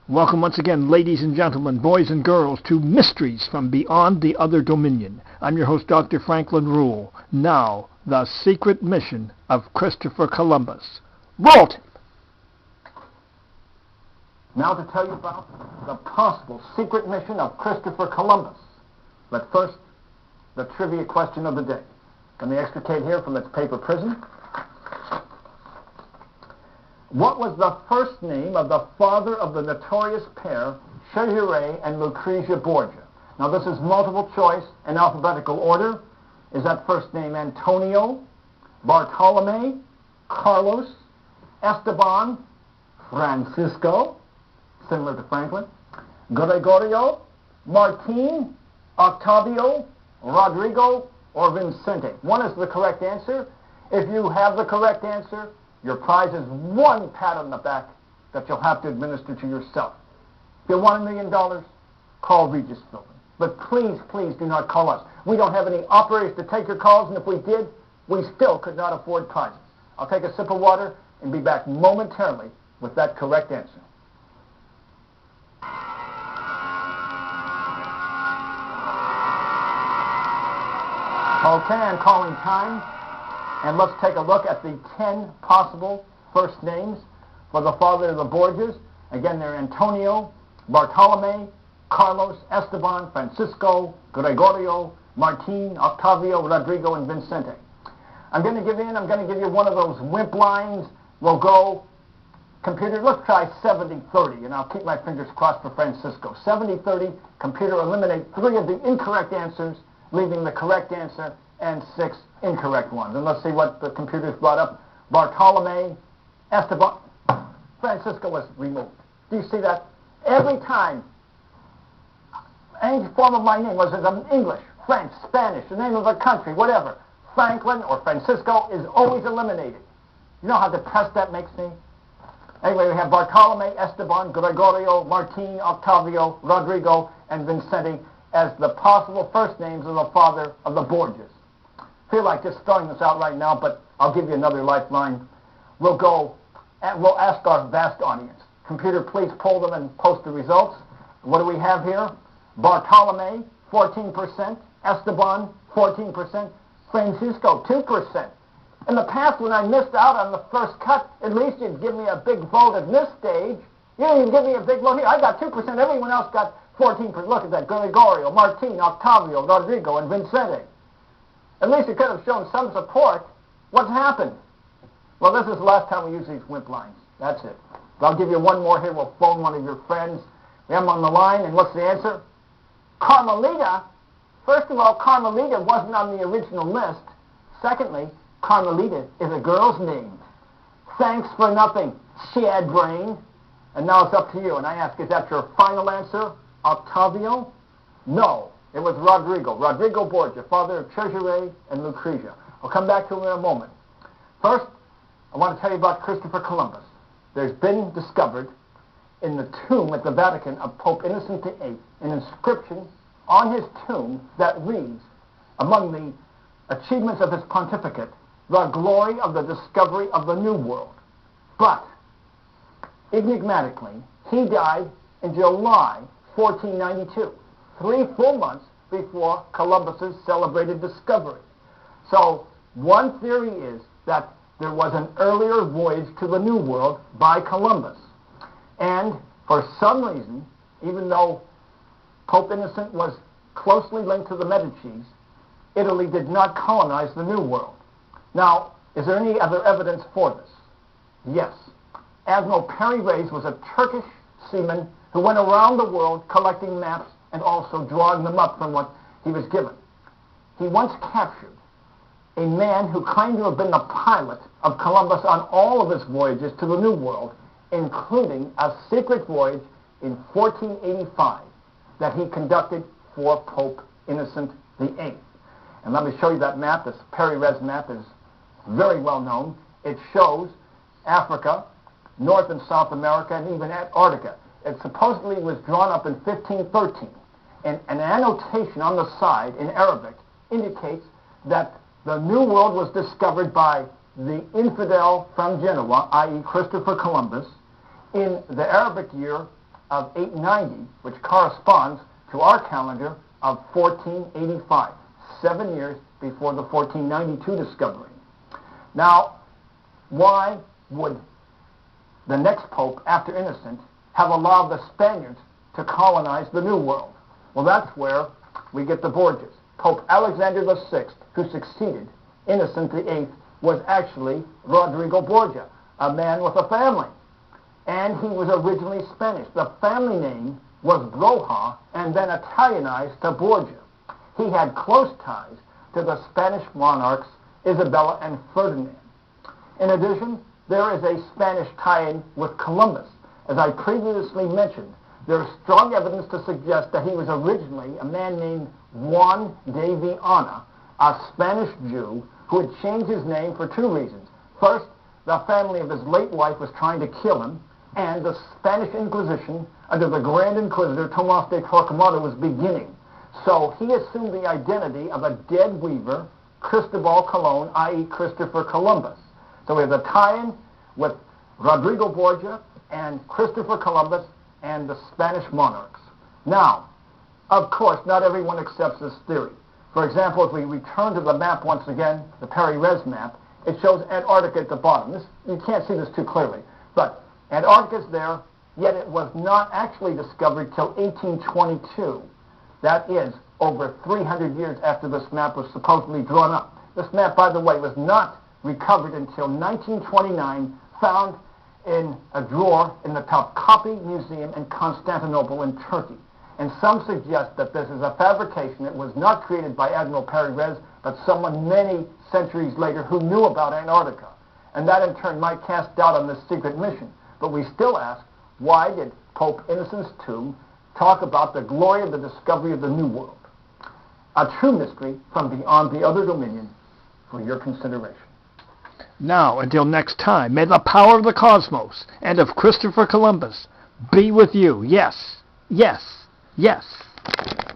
Welcome once again, ladies and gentlemen, boys and girls, to Mysteries from Beyond the Other Dominion. I'm your host, Dr. Franklin Ruehl. Now, the secret mission of Christopher Columbus. Roll tape! Now to tell you about the possible secret mission of Christopher Columbus. But first, the trivia question of the day. Let me extricate here from its paper prison. What was the first name of the father of the notorious pair, Cesare and Lucrezia Borgia? Now this is multiple choice in alphabetical order. Is that first name Antonio, Bartolome, Carlos, Esteban, Francisco, similar to Franklin, Gregorio, Martin, Octavio, Rodrigo, or Vincente? One is the correct answer. If you have the correct answer, your prize is one pat on the back that you'll have to administer to yourself. If you want $1 million, call Regis Building. But please, please do not call us. We don't have any operators to take your calls, and if we did, we still could not afford prizes. I'll take a sip of water and be back momentarily with that correct answer. Okay, I'm calling time. And let's take a look at the 10 possible first names for the father of the Borgias. Again, they're Antonio, Bartolome, Carlos, Esteban, Francisco, Gregorio, Martin, Octavio, Rodrigo, and Vincente. I'm going to give you one of those wimp lines. We'll go, computer, let's try 70-30, and I'll keep my fingers crossed for Francisco. 70-30, computer, eliminate 3 of the incorrect answers, leaving the correct answer and 6 incorrect ones. And let's see what the computer's brought up. Bartolome, Esteban, Francisco was removed. Do you see that? Every time any form of my name was in English, French, Spanish, the name of a country, whatever, Franklin or Francisco is always eliminated. You know how depressed that makes me? Anyway, we have Bartolome, Esteban, Gregorio, Martin, Octavio, Rodrigo, and Vincente as the possible first names of the father of the Borgias. Feel like just throwing this out right now, but I'll give you another lifeline. We'll ask our vast audience. Computer, please pull them and post the results. What do we have here? Bartolome, 14%. Esteban, 14%. Francisco, 2%. In the past, when I missed out on the first cut, at least you'd give me a big vote at this stage. You didn't even give me a big vote here. I got 2%. Everyone else got 14%. Look at that. Gregorio, Martin, Octavio, Rodrigo, and Vincente. At least you could have shown some support. What's happened? Well, this is the last time we use these wimp lines. That's it. I'll give you one more here. We'll phone one of your friends. We have them on the line, and what's the answer? Carmelita. First of all, Carmelita wasn't on the original list. Secondly, Carmelita is a girl's name. Thanks for nothing, shad brain. And now it's up to you. And I ask, is that your final answer, Octavio? No. It was Rodrigo Borgia, father of Cesare and Lucrezia. I'll come back to him in a moment. First, I want to tell you about Christopher Columbus. There's been discovered in the tomb at the Vatican of Pope Innocent VIII an inscription on his tomb that reads, among the achievements of his pontificate, the glory of the discovery of the New World. But, enigmatically, he died in July 1492. 3 full months before Columbus's celebrated discovery. So one theory is that there was an earlier voyage to the New World by Columbus. And for some reason, even though Pope Innocent was closely linked to the Medicis, Italy did not colonize the New World. Now, is there any other evidence for this? Yes. Admiral Perry Reyes was a Turkish seaman who went around the world collecting maps and also drawing them up from what he was given. He once captured a man who claimed to have been the pilot of Columbus on all of his voyages to the New World, including a secret voyage in 1485 that he conducted for Pope Innocent VIII. And let me show you that map. This Perry Reyes map is very well known. It shows Africa, North and South America, and even Antarctica. It supposedly was drawn up in 1513. And an annotation on the side in Arabic indicates that the New World was discovered by the infidel from Genoa, i.e. Christopher Columbus, in the Arabic year of 890, which corresponds to our calendar of 1485, 7 years before the 1492 discovery. Now, why would the next pope, after Innocent, have allowed the Spaniards to colonize the New World? Well, that's where we get the Borgias. Pope Alexander VI, who succeeded Innocent VIII, was actually Rodrigo Borgia, a man with a family. And he was originally Spanish. The family name was Broja and then Italianized to Borgia. He had close ties to the Spanish monarchs Isabella and Ferdinand. In addition, there is a Spanish tie-in with Columbus. As I previously mentioned, there is strong evidence to suggest that he was originally a man named Juan de Viana, a Spanish Jew who had changed his name for two reasons. First, the family of his late wife was trying to kill him, and the Spanish Inquisition under the Grand Inquisitor Tomás de Torquemada was beginning. So he assumed the identity of a dead weaver, Cristobal Colon, i.e. Christopher Columbus. So we have a tie-in with Rodrigo Borgia and Christopher Columbus and the Spanish monarchs. Now, of course, not everyone accepts this theory. For example, if we return to the map once again, the Peri-Rez map, it shows Antarctica at the bottom. You can't see this too clearly, but Antarctica's there, yet it was not actually discovered till 1822. That is over 300 years after this map was supposedly drawn up. This map, by the way, was not recovered until 1929, found in a drawer in the Topkapi Museum in Constantinople in Turkey. And some suggest that this is a fabrication. It was not created by Admiral Peri-Rez, but someone many centuries later who knew about Antarctica. And that in turn might cast doubt on this secret mission. But we still ask, why did Pope Innocent's tomb talk about the glory of the discovery of the New World? A true mystery from beyond the other dominion for your consideration. Now, until next time, may the power of the cosmos and of Christopher Columbus be with you. Yes, yes, yes.